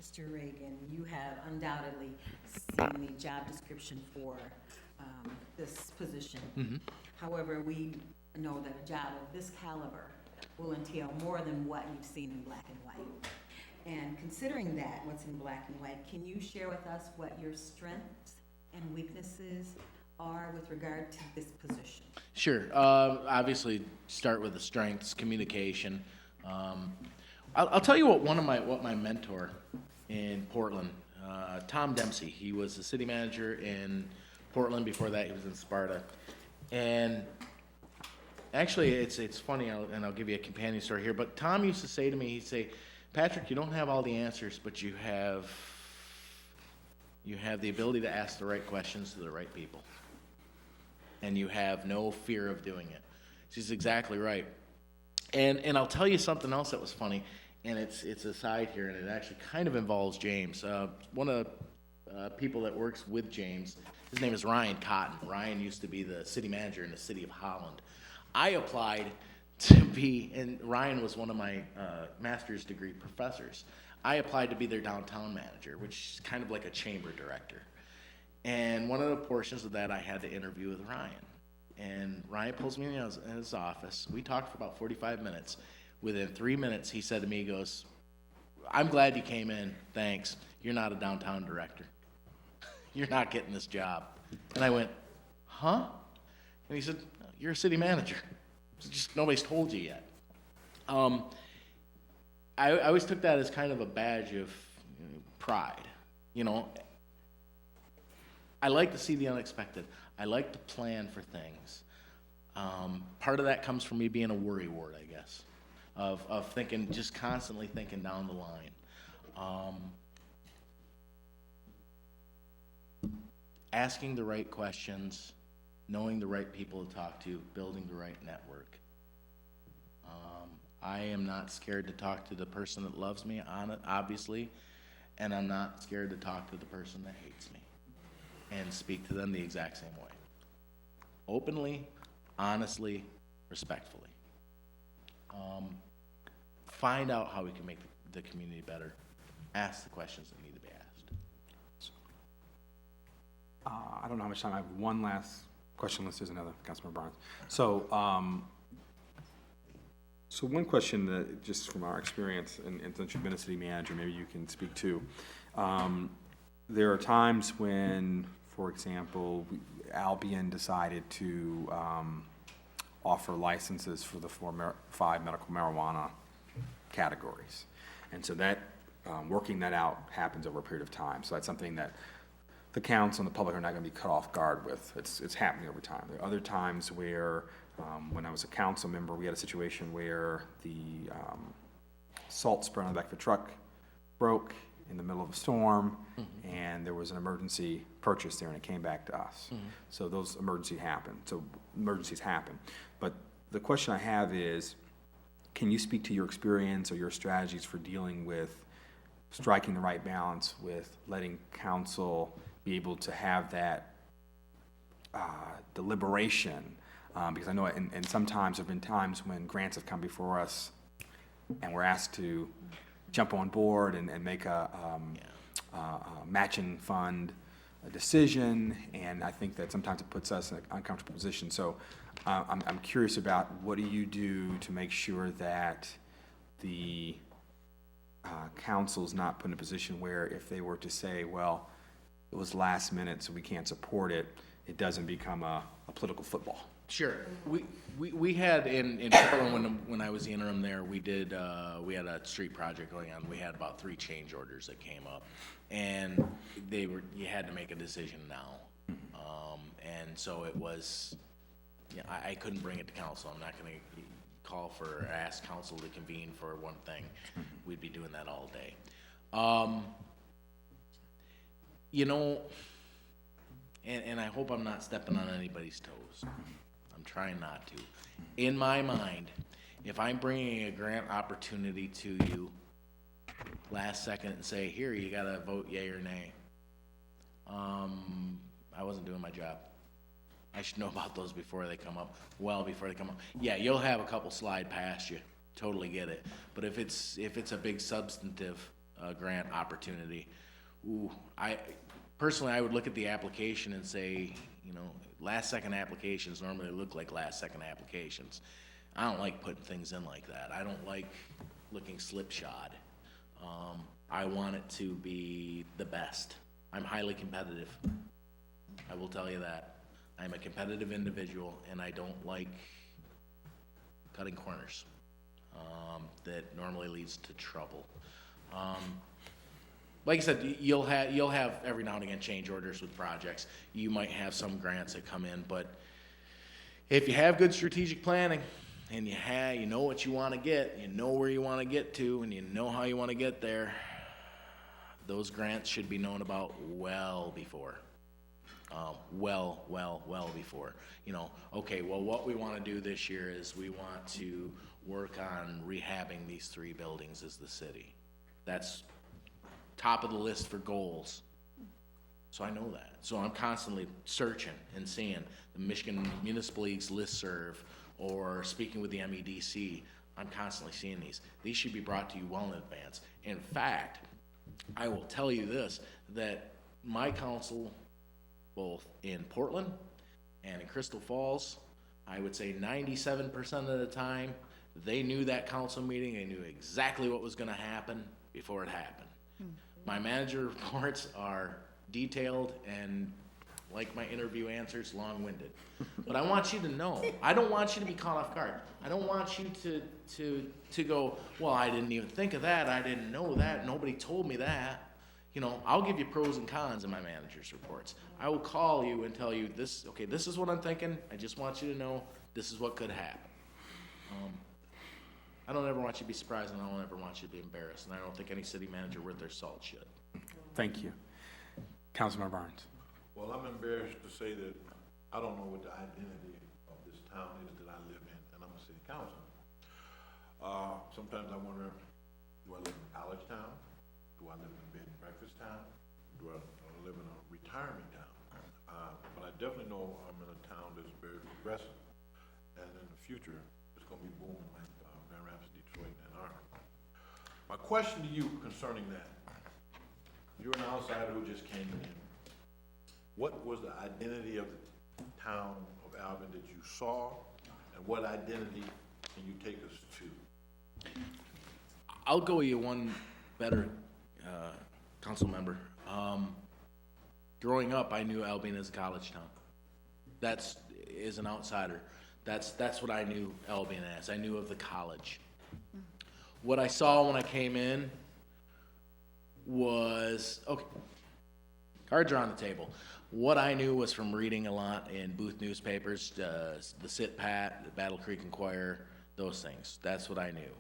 Mr. Reagan, you have undoubtedly seen the job description for this position. Mm-hmm. However, we know that a job of this caliber will entail more than what you've seen in black and white. And considering that, what's in black and white, can you share with us what your strengths and weaknesses are with regard to this position? Sure. Obviously, start with the strengths, communication. I'll tell you what my mentor in Portland, Tom Dempsey. He was the city manager in Portland. Before that, he was in Sparta. And actually, it's funny, and I'll give you a companion story here. But Tom used to say to me, he'd say, "Patrick, you don't have all the answers, but you have the ability to ask the right questions to the right people. And you have no fear of doing it." She's exactly right. And I'll tell you something else that was funny, and it's aside here, and it actually kind of involves James. One of the people that works with James, his name is Ryan Cotton. Ryan used to be the city manager in the city of Holland. I applied to be, and Ryan was one of my master's degree professors. I applied to be their downtown manager, which is kind of like a chamber director. And one of the portions of that, I had to interview with Ryan. And Ryan pulls me in his office. We talked for about 45 minutes. Within 3 minutes, he said to me, he goes, "I'm glad you came in, thanks. You're not a downtown director. You're not getting this job." And I went, "Huh?" And he said, "You're a city manager. Just nobody's told you yet." I always took that as kind of a badge of pride. I like to see the unexpected. I like to plan for things. Part of that comes from me being a worrywart, I guess, of thinking, just constantly thinking down the line. Asking the right questions, knowing the right people to talk to, building the right network. I am not scared to talk to the person that loves me, obviously, and I'm not scared to talk to the person that hates me and speak to them the exact same way. Openly, honestly, respectfully. Find out how we can make the community better. Ask the questions that need to be asked. I don't know how much time, I have one last question unless there's another, Councilmember Barnes. So, so one question that, just from our experience, and since you've been a city manager, maybe you can speak to. There are times when, for example, Albion decided to offer licenses for the 5 medical marijuana categories. And so that, working that out happens over a period of time. So that's something that the council and the public are not going to be caught off guard with. It's happening over time. There are other times where, when I was a council member, we had a situation where the salt spread on the back of a truck broke in the middle of a storm, and there was an emergency purchase there, and it came back to us. So those emergencies happen. But the question I have is, can you speak to your experience or your strategies for dealing with striking the right balance with letting council be able to have that deliberation? Because I know, and sometimes there have been times when grants have come before us and we're asked to jump on board and make a matching fund a decision, and I think that sometimes it puts us in an uncomfortable position. So I'm curious about, what do you do to make sure that the council's not put in a position where, if they were to say, well, it was last minute, so we can't support it, it doesn't become a political football? Sure. We had in Portland, when I was the interim there, we had a street project going on. We had about 3 change orders that came up, and you had to make a decision now. And so it was, I couldn't bring it to council. I'm not gonna call for, or ask council to convene for one thing. We'd be doing that all day. And I hope I'm not stepping on anybody's toes. I'm trying not to. In my mind, if I'm bringing a grant opportunity to you last second and say, here, you gotta vote yay or nay, I wasn't doing my job. I should know about those before they come up, well before they come up. Yeah, you'll have a couple slide past you, totally get it. But if it's a big substantive grant opportunity, personally, I would look at the application and say, last second applications normally look like last second applications. I don't like putting things in like that. I don't like looking slipshod. I want it to be the best. I'm highly competitive. I will tell you that. I'm a competitive individual, and I don't like cutting corners. That normally leads to trouble. Like I said, you'll have every now and again change orders with projects. You might have some grants that come in, but if you have good strategic planning and you know what you want to get, you know where you want to get to, and you know how you want to get there, those grants should be known about well before. Well before. Okay, well, what we want to do this year is we want to work on rehabbing these 3 buildings as the city. That's top of the list for goals. So I know that. So I'm constantly searching and seeing the Michigan Municipal League's listserv, or speaking with the MEDC. I'm constantly seeing these. These should be brought to you well in advance. In fact, I will tell you this, that my council, both in Portland and in Crystal Falls, I would say 97% of the time, they knew that council meeting, they knew exactly what was gonna happen before it happened. My manager reports are detailed and, like my interview answers, long-winded. But I want you to know, I don't want you to be caught off guard. I don't want you to go, well, I didn't even think of that, I didn't know that, nobody told me that. I'll give you pros and cons in my manager's reports. I will call you and tell you this, okay, this is what I'm thinking, I just want you to know this is what could happen. I don't ever want you to be surprised, and I don't ever want you to be embarrassed, and I don't think any city manager worth their salt should. Thank you. Councilmember Barnes. Well, I'm embarrassed to say that I don't know what the identity of this town is that I live in, and I'm a city councilman. Sometimes I wonder, do I live in a college town? Do I live in a bed and breakfast town? Do I live in a retirement town? But I definitely know I'm in a town that's very progressive, and in the future, it's gonna be booming like Grand Rapids, Detroit, and Ann Arbor. My question to you concerning that, you're an outsider who just came in. what was the identity of the town of Albion that you saw, and what identity can you take us to? I'll go you one better, council member. Growing up, I knew Albion as a college town. That's, as an outsider, that's what I knew Albion as. I knew of the college. What I saw when I came in was, okay, cards are on the table. What I knew was from reading a lot in booth newspapers, the Sit Pat, the Battle Creek Enquirer, those things. That's what I knew.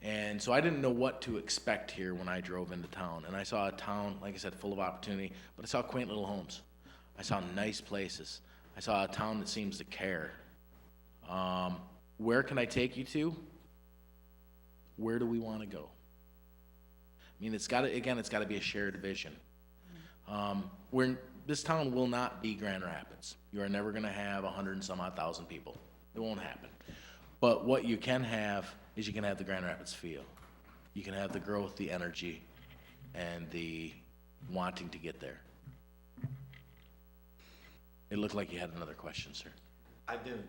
And so I didn't know what to expect here when I drove into town. And I saw a town, like I said, full of opportunity, but I saw quaint little homes. I saw nice places. I saw a town that seems to care. Where can I take you to? Where do we want to go? I mean, it's got to be a shared vision. This town will not be Grand Rapids. You are never going to have 100 and some odd thousand people. It won't happen. But what you can have is you can have the Grand Rapids feel. You can have the growth, the energy, and the wanting to get there. It looked like you had another question, sir. Identity,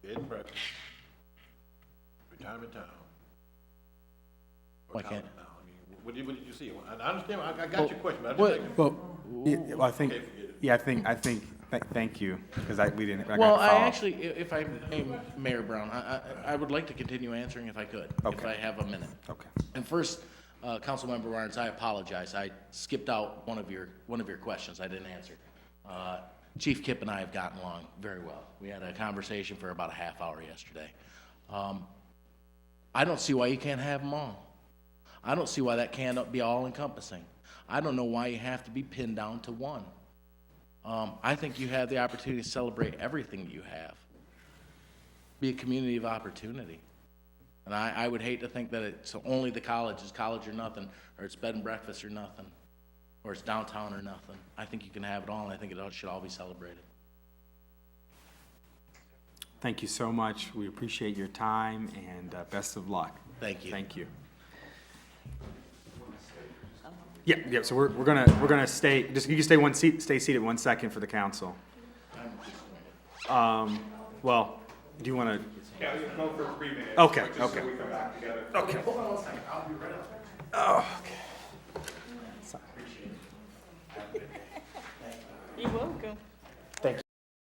bed and breakfast, retirement town. Or Why town can't- now. I mean, what did you see? I understand, I got your question, but I'm What- just making. Well, I think, thank you, because I got to Well, I follow up. actually, if I may, Mayor Brown, I would like to continue answering if I could, if Okay. I have a minute. Okay. And first, Councilmember Barnes, I apologize. I skipped out one of your questions I didn't answer. Chief Kip and I have gotten along very well. We had a conversation for about a half hour yesterday. I don't see why you can't have them all. I don't see why that can't be all encompassing. I don't know why you have to be pinned down to one. I think you have the opportunity to celebrate everything that you have. Be a community of opportunity. And I would hate to think that it's only the college, it's college or nothing, or it's bed and breakfast or nothing, or it's downtown or nothing. I think you can have it all, and I think it should all be celebrated. Thank you so much. We appreciate your time, and best of luck. Thank you. Thank you. Yeah, so we're gonna stay, you can stay seated 1 second for the council. Well, do you wanna? Yeah, we can go for 3 minutes. Okay, just okay. So we come back together. Okay. Hold on 1 second, I'll be right up. Oh, okay.